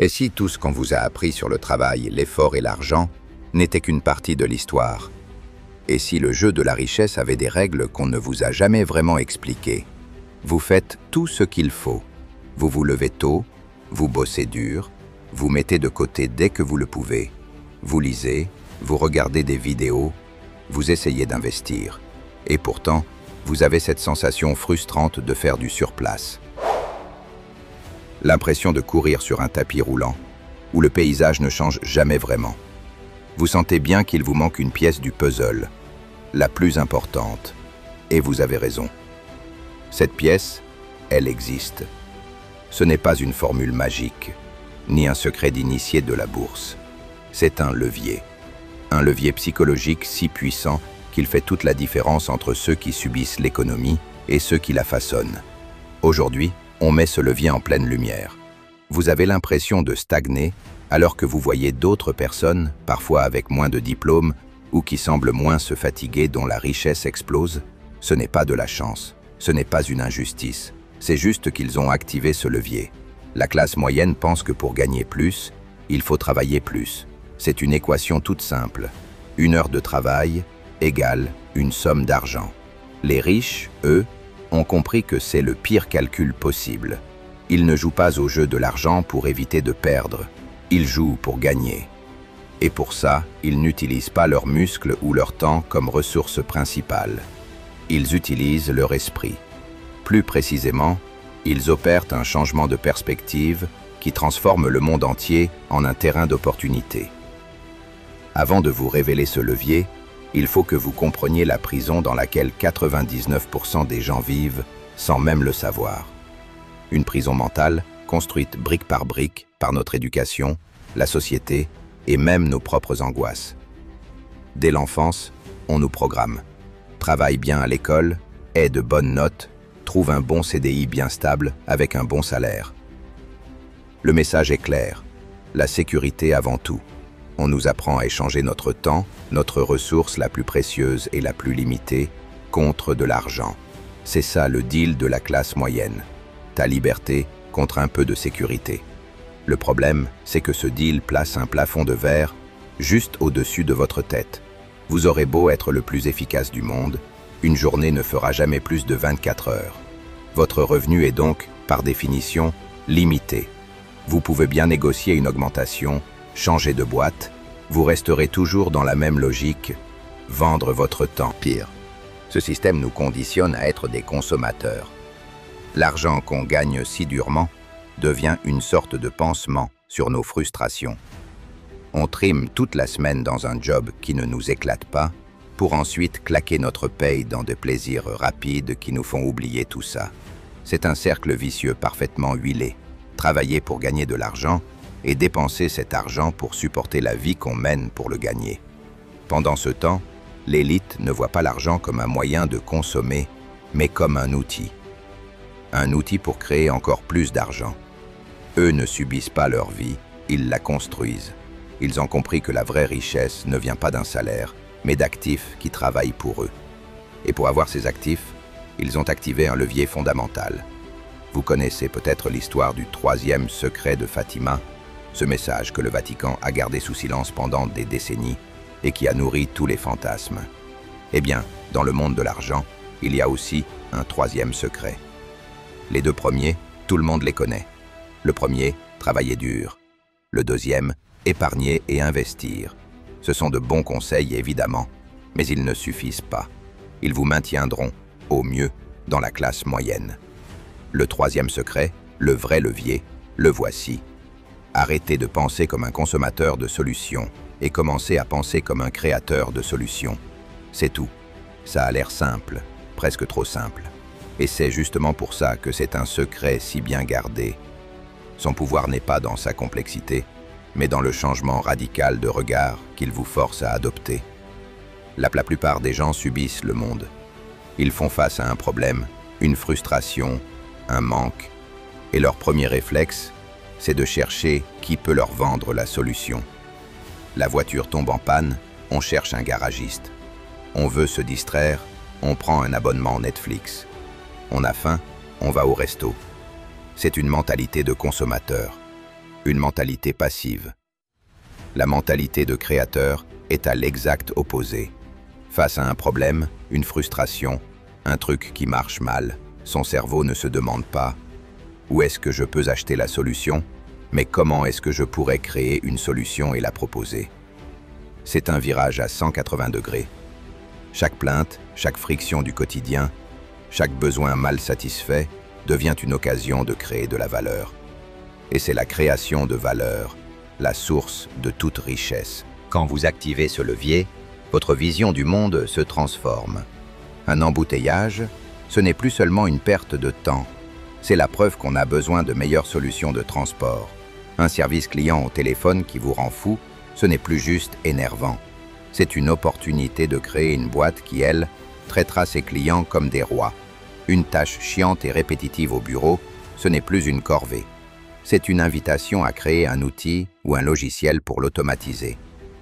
Et si tout ce qu'on vous a appris sur le travail, l'effort et l'argent n'était qu'une partie de l'histoire? Et si le jeu de la richesse avait des règles qu'on ne vous a jamais vraiment expliquées? Vous faites tout ce qu'il faut. Vous vous levez tôt, vous bossez dur, vous mettez de côté dès que vous le pouvez. Vous lisez, vous regardez des vidéos, vous essayez d'investir. Et pourtant, vous avez cette sensation frustrante de faire du surplace. L'impression de courir sur un tapis roulant, où le paysage ne change jamais vraiment. Vous sentez bien qu'il vous manque une pièce du puzzle, la plus importante. Et vous avez raison. Cette pièce, elle existe. Ce n'est pas une formule magique, ni un secret d'initié de la bourse. C'est un levier psychologique si puissant qu'il fait toute la différence entre ceux qui subissent l'économie et ceux qui la façonnent. Aujourd'hui, on met ce levier en pleine lumière. Vous avez l'impression de stagner alors que vous voyez d'autres personnes, parfois avec moins de diplômes ou qui semblent moins se fatiguer, dont la richesse explose. Ce n'est pas de la chance, ce n'est pas une injustice, c'est juste qu'ils ont activé ce levier. La classe moyenne pense que pour gagner plus, il faut travailler plus. C'est une équation toute simple. 1 heure de travail égale une somme d'argent. Les riches, eux, ont compris que c'est le pire calcul possible. Ils ne jouent pas au jeu de l'argent pour éviter de perdre. Ils jouent pour gagner. Et pour ça, ils n'utilisent pas leurs muscles ou leur temps comme ressource principale. Ils utilisent leur esprit. Plus précisément, ils opèrent un changement de perspective qui transforme le monde entier en un terrain d'opportunité. Avant de vous révéler ce levier, il faut que vous compreniez la prison dans laquelle 99% des gens vivent sans même le savoir. Une prison mentale construite brique par notre éducation, la société et même nos propres angoisses. Dès l'enfance, on nous programme. Travaille bien à l'école, aie de bonnes notes, trouve un bon CDI bien stable avec un bon salaire. Le message est clair, la sécurité avant tout. On nous apprend à échanger notre temps, notre ressource la plus précieuse et la plus limitée, contre de l'argent. C'est ça le deal de la classe moyenne. Ta liberté contre un peu de sécurité. Le problème, c'est que ce deal place un plafond de verre juste au-dessus de votre tête. Vous aurez beau être le plus efficace du monde, une journée ne fera jamais plus de 24 heures. Votre revenu est donc, par définition, limité. Vous pouvez bien négocier une augmentation, changer de boîte, vous resterez toujours dans la même logique, vendre votre temps. Pire, ce système nous conditionne à être des consommateurs. L'argent qu'on gagne si durement devient une sorte de pansement sur nos frustrations. On trime toute la semaine dans un job qui ne nous éclate pas, pour ensuite claquer notre paye dans des plaisirs rapides qui nous font oublier tout ça. C'est un cercle vicieux parfaitement huilé. Travailler pour gagner de l'argent et dépenser cet argent pour supporter la vie qu'on mène pour le gagner. Pendant ce temps, l'élite ne voit pas l'argent comme un moyen de consommer, mais comme un outil. Un outil pour créer encore plus d'argent. Eux ne subissent pas leur vie, ils la construisent. Ils ont compris que la vraie richesse ne vient pas d'un salaire, mais d'actifs qui travaillent pour eux. Et pour avoir ces actifs, ils ont activé un levier fondamental. Vous connaissez peut-être l'histoire du 3e secret de Fatima, ce message que le Vatican a gardé sous silence pendant des décennies et qui a nourri tous les fantasmes. Eh bien, dans le monde de l'argent, il y a aussi un 3e secret. Les 2 premiers, tout le monde les connaît. Le premier, travailler dur. Le 2e, épargner et investir. Ce sont de bons conseils évidemment, mais ils ne suffisent pas. Ils vous maintiendront, au mieux, dans la classe moyenne. Le 3e secret, le vrai levier, le voici. Arrêtez de penser comme un consommateur de solutions et commencez à penser comme un créateur de solutions. C'est tout. Ça a l'air simple, presque trop simple. Et c'est justement pour ça que c'est un secret si bien gardé. Son pouvoir n'est pas dans sa complexité, mais dans le changement radical de regard qu'il vous force à adopter. La plupart des gens subissent le monde. Ils font face à un problème, une frustration, un manque, et leur premier réflexe, c'est de chercher qui peut leur vendre la solution. La voiture tombe en panne, on cherche un garagiste. On veut se distraire, on prend un abonnement Netflix. On a faim, on va au resto. C'est une mentalité de consommateur. une mentalité passive. La mentalité de créateur est à l'exact opposé. Face à un problème, une frustration, un truc qui marche mal, son cerveau ne se demande pas « Où est-ce que je peux acheter la solution ?» mais « Comment est-ce que je pourrais créer une solution et la proposer ?» C'est un virage à 180 degrés. Chaque plainte, chaque friction du quotidien, chaque besoin mal satisfait devient une occasion de créer de la valeur. Et c'est la création de valeur, la source de toute richesse. Quand vous activez ce levier, votre vision du monde se transforme. Un embouteillage, ce n'est plus seulement une perte de temps, c'est la preuve qu'on a besoin de meilleures solutions de transport. Un service client au téléphone qui vous rend fou, ce n'est plus juste énervant. C'est une opportunité de créer une boîte qui, elle, traitera ses clients comme des rois. Une tâche chiante et répétitive au bureau, ce n'est plus une corvée. C'est une invitation à créer un outil ou un logiciel pour l'automatiser.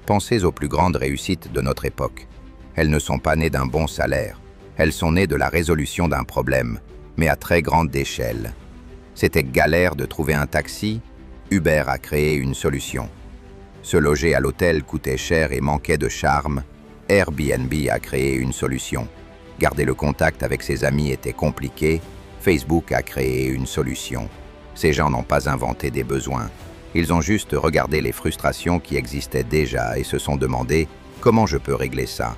Pensez aux plus grandes réussites de notre époque. Elles ne sont pas nées d'un bon salaire. Elles sont nées de la résolution d'un problème, mais à très grande échelle. C'était galère de trouver un taxi, Uber a créé une solution. Se loger à l'hôtel coûtait cher et manquait de charme, Airbnb a créé une solution. Garder le contact avec ses amis était compliqué, Facebook a créé une solution. Ces gens n'ont pas inventé des besoins. Ils ont juste regardé les frustrations qui existaient déjà et se sont demandé « Comment je peux régler ça ?»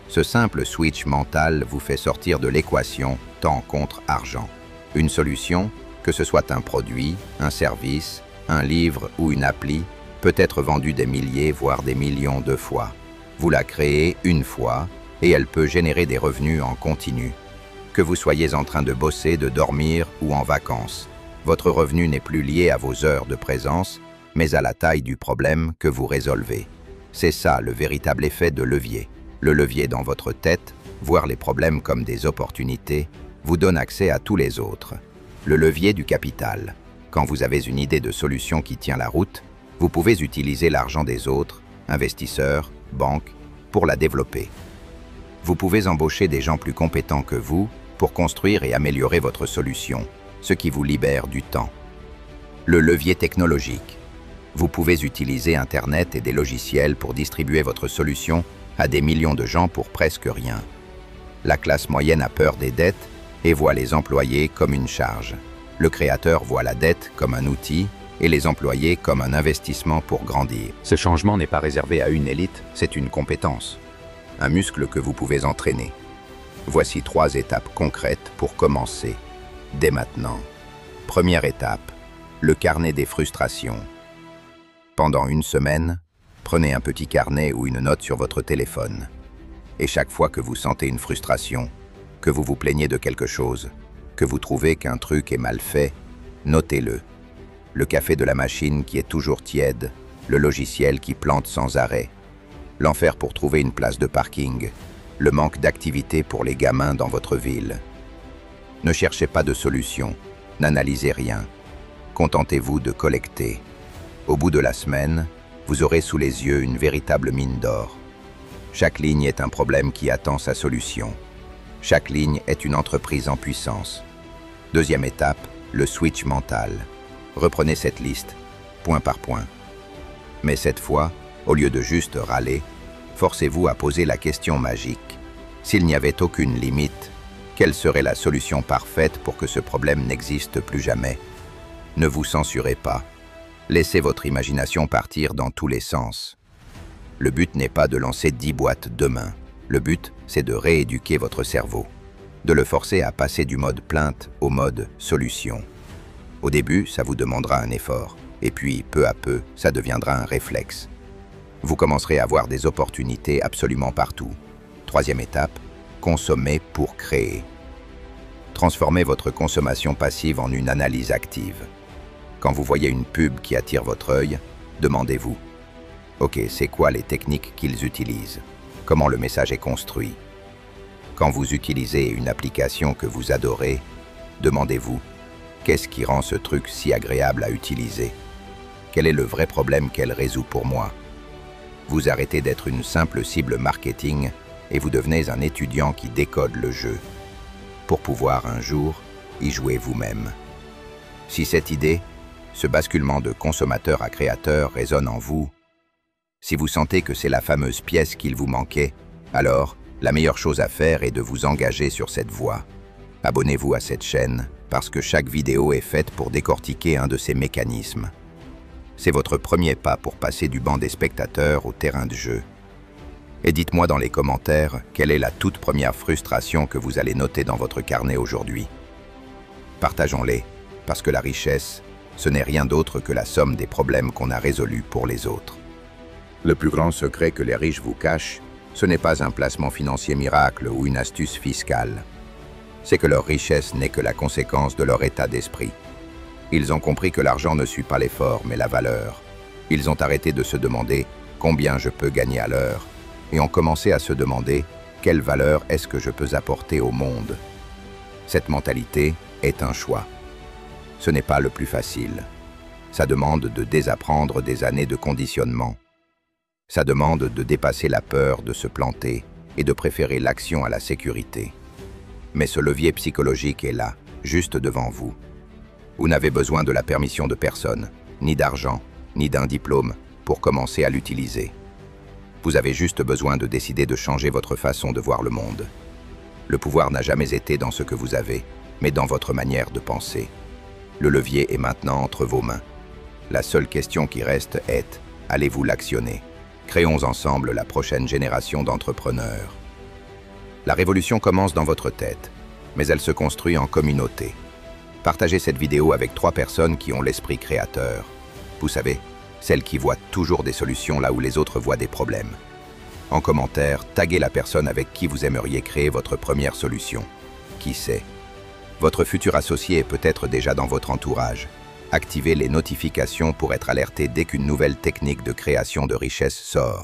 Ce simple switch mental vous fait sortir de l'équation temps contre argent. Une solution, que ce soit un produit, un service, un livre ou une appli, peut être vendue des milliers voire des millions de fois. Vous la créez une fois et elle peut générer des revenus en continu. Que vous soyez en train de bosser, de dormir ou en vacances, votre revenu n'est plus lié à vos heures de présence, mais à la taille du problème que vous résolvez. C'est ça le véritable effet de levier. Le levier dans votre tête, voir les problèmes comme des opportunités, vous donne accès à tous les autres. Le levier du capital. Quand vous avez une idée de solution qui tient la route, vous pouvez utiliser l'argent des autres, investisseurs, banques, pour la développer. Vous pouvez embaucher des gens plus compétents que vous pour construire et améliorer votre solution, ce qui vous libère du temps. Le levier technologique. Vous pouvez utiliser Internet et des logiciels pour distribuer votre solution à des millions de gens pour presque rien. La classe moyenne a peur des dettes et voit les employés comme une charge. Le créateur voit la dette comme un outil et les employés comme un investissement pour grandir. Ce changement n'est pas réservé à une élite, c'est une compétence, un muscle que vous pouvez entraîner. Voici 3 étapes concrètes pour commencer, dès maintenant. Première étape, le carnet des frustrations. Pendant une semaine, prenez un petit carnet ou une note sur votre téléphone. Et chaque fois que vous sentez une frustration, que vous vous plaignez de quelque chose, que vous trouvez qu'un truc est mal fait, notez-le. Le café de la machine qui est toujours tiède, le logiciel qui plante sans arrêt, l'enfer pour trouver une place de parking, le manque d'activité pour les gamins dans votre ville. Ne cherchez pas de solution, n'analysez rien, contentez-vous de collecter. Au bout de la semaine, vous aurez sous les yeux une véritable mine d'or. Chaque ligne est un problème qui attend sa solution. Chaque ligne est une entreprise en puissance. Deuxième étape, le switch mental. Reprenez cette liste, point par point. Mais cette fois, au lieu de juste râler, forcez-vous à poser la question magique. S'il n'y avait aucune limite, quelle serait la solution parfaite pour que ce problème n'existe plus jamais? Ne vous censurez pas. Laissez votre imagination partir dans tous les sens. Le but n'est pas de lancer 10 boîtes demain. Le but, c'est de rééduquer votre cerveau, de le forcer à passer du mode plainte au mode solution. Au début, ça vous demandera un effort, et puis, peu à peu, ça deviendra un réflexe. Vous commencerez à voir des opportunités absolument partout. Troisième étape, consommer pour créer. Transformez votre consommation passive en une analyse active. Quand vous voyez une pub qui attire votre œil, demandez-vous « Ok, c'est quoi les techniques qu'ils utilisent? Comment le message est construit ?» Quand vous utilisez une application que vous adorez, demandez-vous « Qu'est-ce qui rend ce truc si agréable à utiliser? Quel est le vrai problème qu'elle résout pour moi ?» Vous arrêtez d'être une simple cible marketing et vous devenez un étudiant qui décode le jeu, pour pouvoir un jour y jouer vous-même. Si cette idée, ce basculement de consommateur à créateur résonne en vous, si vous sentez que c'est la fameuse pièce qu'il vous manquait, alors la meilleure chose à faire est de vous engager sur cette voie. Abonnez-vous à cette chaîne parce que chaque vidéo est faite pour décortiquer un de ces mécanismes. C'est votre premier pas pour passer du banc des spectateurs au terrain de jeu. Et dites-moi dans les commentaires quelle est la toute première frustration que vous allez noter dans votre carnet aujourd'hui. Partageons-les, parce que la richesse, ce n'est rien d'autre que la somme des problèmes qu'on a résolus pour les autres. Le plus grand secret que les riches vous cachent, ce n'est pas un placement financier miracle ou une astuce fiscale. C'est que leur richesse n'est que la conséquence de leur état d'esprit. Ils ont compris que l'argent ne suit pas l'effort, mais la valeur. Ils ont arrêté de se demander combien je peux gagner à l'heure, et ont commencé à se demander quelle valeur est-ce que je peux apporter au monde. Cette mentalité est un choix. Ce n'est pas le plus facile. Ça demande de désapprendre des années de conditionnement. Ça demande de dépasser la peur de se planter et de préférer l'action à la sécurité. Mais ce levier psychologique est là, juste devant vous. Vous n'avez besoin de la permission de personne, ni d'argent, ni d'un diplôme pour commencer à l'utiliser. Vous avez juste besoin de décider de changer votre façon de voir le monde. Le pouvoir n'a jamais été dans ce que vous avez, mais dans votre manière de penser. Le levier est maintenant entre vos mains. La seule question qui reste est, allez-vous l'actionner ? Créons ensemble la prochaine génération d'entrepreneurs. La révolution commence dans votre tête, mais elle se construit en communauté. Partagez cette vidéo avec 3 personnes qui ont l'esprit créateur. Vous savez, celles qui voient toujours des solutions là où les autres voient des problèmes. En commentaire, taguez la personne avec qui vous aimeriez créer votre première solution. Qui sait? Votre futur associé est peut-être déjà dans votre entourage. Activez les notifications pour être alerté dès qu'une nouvelle technique de création de richesse sort.